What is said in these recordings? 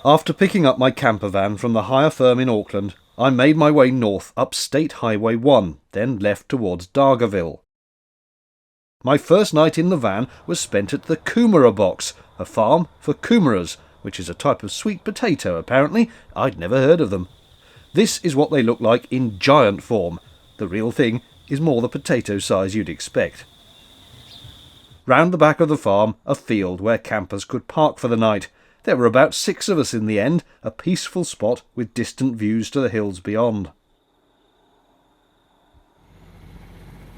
After picking up my campervan from the hire firm in Auckland, I made my way north up State Highway 1, then left towards Dargaville. My first night in the van was spent at the Kumara box, a farm for kumaras, which is a type of sweet potato apparently. I'd never heard of them. This is what they look like in giant form. The real thing is more the potato size you'd expect. Round the back of the farm, a field where campers could park for the night. There were about 6 of us in the end, a peaceful spot with distant views to the hills beyond.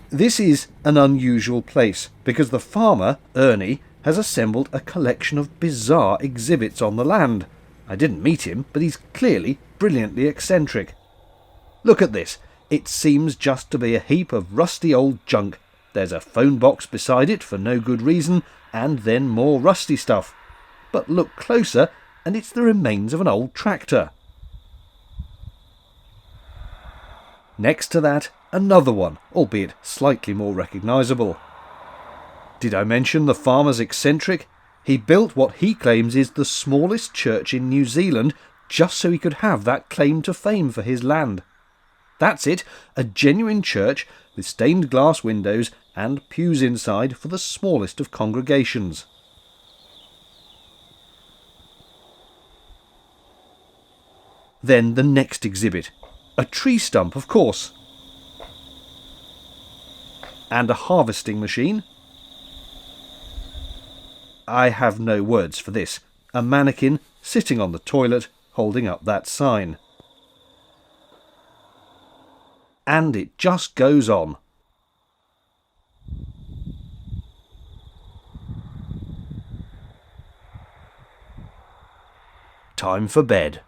This is an unusual place because the farmer, Ernie, has assembled a collection of bizarre exhibits on the land. I didn't meet him, but he's clearly brilliantly eccentric. Look at this. It seems just to be a heap of rusty old junk. There's a phone box beside it for no good reason, and then more rusty stuff. But look closer, and it's the remains of an old tractor. Next to that, another one, albeit slightly more recognisable. Did I mention the farmer's eccentric? He built what he claims is the smallest church in New Zealand just so he could have that claim to fame for his land. That's it, a genuine church with stained glass windows and pews inside for the smallest of congregations. Then the next exhibit. A tree stump, of course. And a harvesting machine. I have no words for this. A mannequin sitting on the toilet holding up that sign. And it just goes on. Time for bed.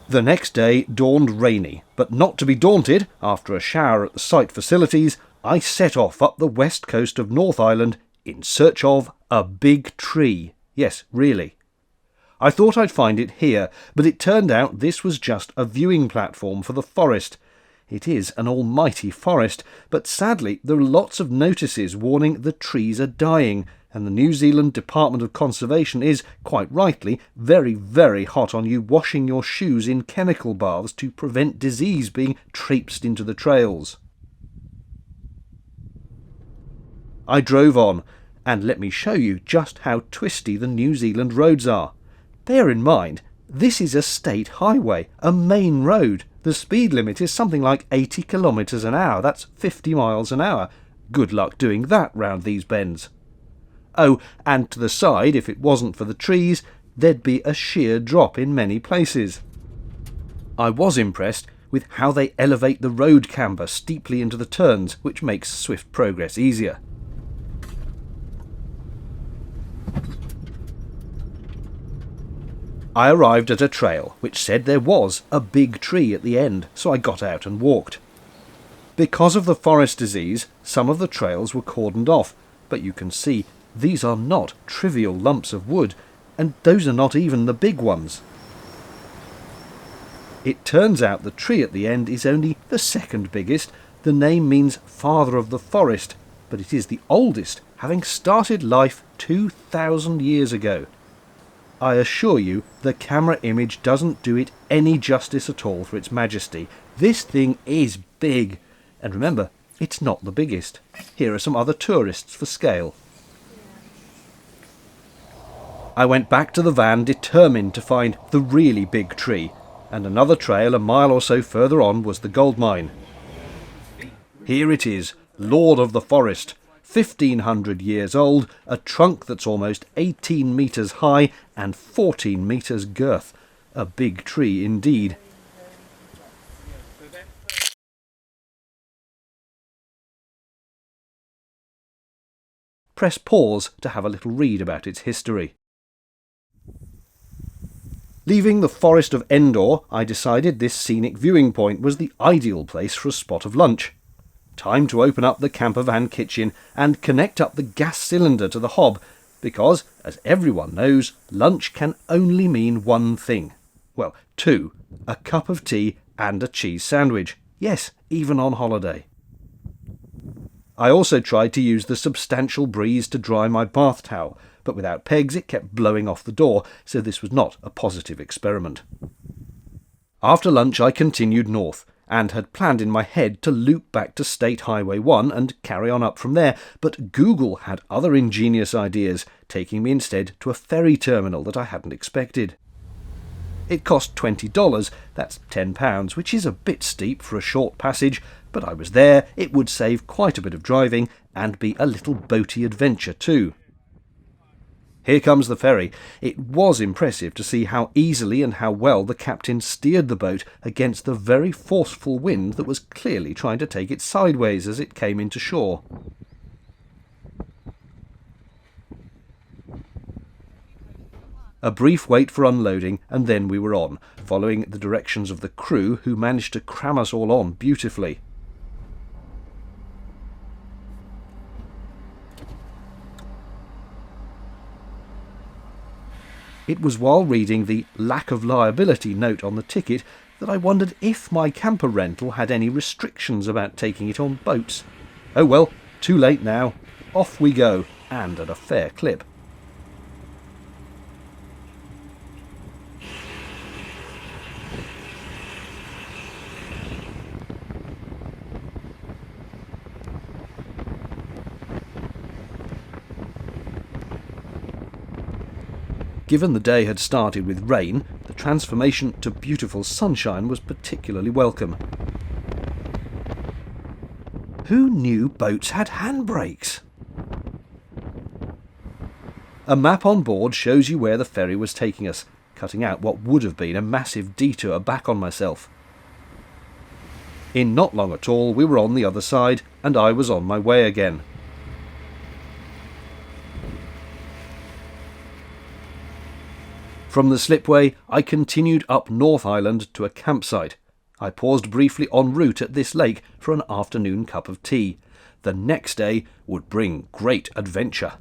The next day dawned rainy, but not to be daunted, after a shower at the site facilities, I set off up the west coast of North Island in search of a big tree. Yes, really. I thought I'd find it here, but it turned out this was just a viewing platform for the forest. It is an almighty forest, but sadly there are lots of notices warning the trees are dying, and the New Zealand Department of Conservation is, quite rightly, very, very hot on you washing your shoes in chemical baths to prevent disease being traipsed into the trails. I drove on, and let me show you just how twisty the New Zealand roads are. Bear in mind, this is a state highway, a main road. The speed limit is something like 80 kilometres an hour. That's 50 miles an hour. Good luck doing that round these bends. Oh, and to the side, if it wasn't for the trees, there'd be a sheer drop in many places. I was impressed with how they elevate the road camber steeply into the turns, which makes swift progress easier. I arrived at a trail which said there was a big tree at the end, so I got out and walked. Because of the forest disease, some of the trails were cordoned off, but you can see these are not trivial lumps of wood, and those are not even the big ones. It turns out the tree at the end is only the second biggest. The name means Father of the Forest, but it is the oldest, having started life 2,000 years ago. I assure you, the camera image doesn't do it any justice at all for its majesty. This thing is big. And remember, it's not the biggest. Here are some other tourists for scale. I went back to the van determined to find the really big tree, and another trail a mile or so further on was the gold mine. Here it is, Lord of the Forest. 1,500 years old, a trunk that's almost 18 metres high and 14 metres girth. A big tree indeed. Press pause to have a little read about its history. Leaving the forest of Endor, I decided this scenic viewing point was the ideal place for a spot of lunch. Time to open up the campervan kitchen and connect up the gas cylinder to the hob, because, as everyone knows, lunch can only mean one thing. Well, two. A cup of tea and a cheese sandwich. Yes, even on holiday. I also tried to use the substantial breeze to dry my bath towel, but without pegs it kept blowing off the door, so this was not a positive experiment. After lunch I continued north, and had planned in my head to loop back to State Highway 1 and carry on up from there, but Google had other ingenious ideas, taking me instead to a ferry terminal that I hadn't expected. It cost $20, that's £10, which is a bit steep for a short passage, but I was there, it would save quite a bit of driving, and be a little boaty adventure too. Here comes the ferry. It was impressive to see how easily and how well the captain steered the boat against the very forceful wind that was clearly trying to take it sideways as it came into shore. A brief wait for unloading, and then we were on, following the directions of the crew, who managed to cram us all on beautifully. It was while reading the lack of liability note on the ticket that I wondered if my camper rental had any restrictions about taking it on boats. Oh well, too late now. Off we go, and at a fair clip. Given the day had started with rain, the transformation to beautiful sunshine was particularly welcome. Who knew boats had handbrakes? A map on board shows you where the ferry was taking us, cutting out what would have been a massive detour back on myself. In not long at all, we were on the other side, and I was on my way again. From the slipway, I continued up North Island to a campsite. I paused briefly en route at this lake for an afternoon cup of tea. The next day would bring great adventure.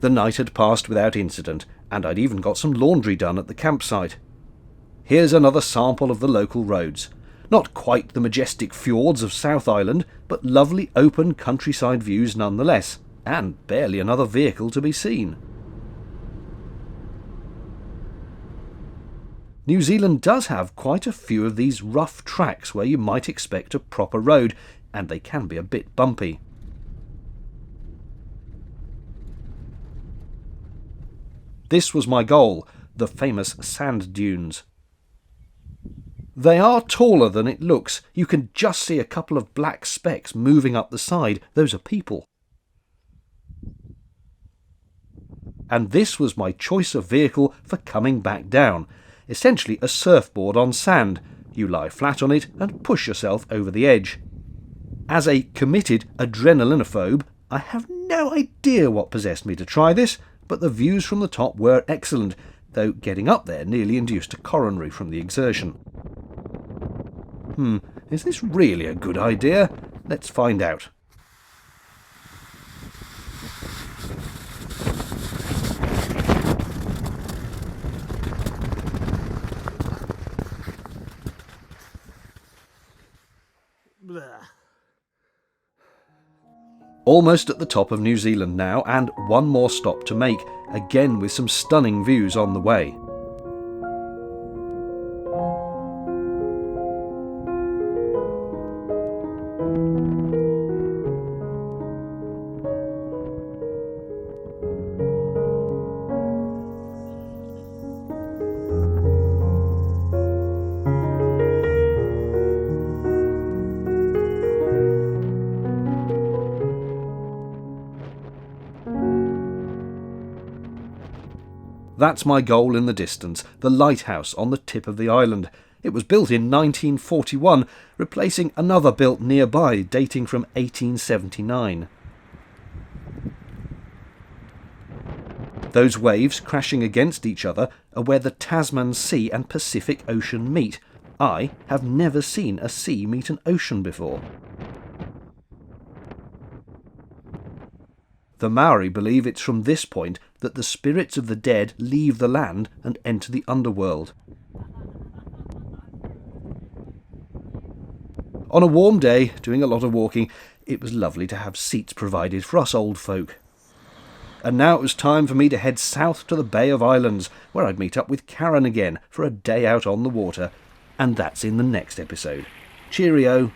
The night had passed without incident, and I'd even got some laundry done at the campsite. Here's another sample of the local roads. Not quite the majestic fjords of South Island, but lovely open countryside views nonetheless, and barely another vehicle to be seen. New Zealand does have quite a few of these rough tracks where you might expect a proper road, and they can be a bit bumpy. This was my goal, the famous sand dunes. They are taller than it looks. You can just see a couple of black specks moving up the side. Those are people. And this was my choice of vehicle for coming back down. Essentially a surfboard on sand. You lie flat on it and push yourself over the edge. As a committed adrenalinophobe, I have no idea what possessed me to try this, but the views from the top were excellent, though getting up there nearly induced a coronary from the exertion. Is this really a good idea? Let's find out. Almost at the top of New Zealand now, and one more stop to make, again with some stunning views on the way. That's my goal in the distance, the lighthouse on the tip of the island. It was built in 1941, replacing another built nearby dating from 1879. Those waves crashing against each other are where the Tasman Sea and Pacific Ocean meet. I have never seen a sea meet an ocean before. The Maori believe it's from this point that the spirits of the dead leave the land and enter the underworld. On a warm day, doing a lot of walking, it was lovely to have seats provided for us old folk. And now it was time for me to head south to the Bay of Islands, where I'd meet up with Karen again for a day out on the water. And that's in the next episode. Cheerio.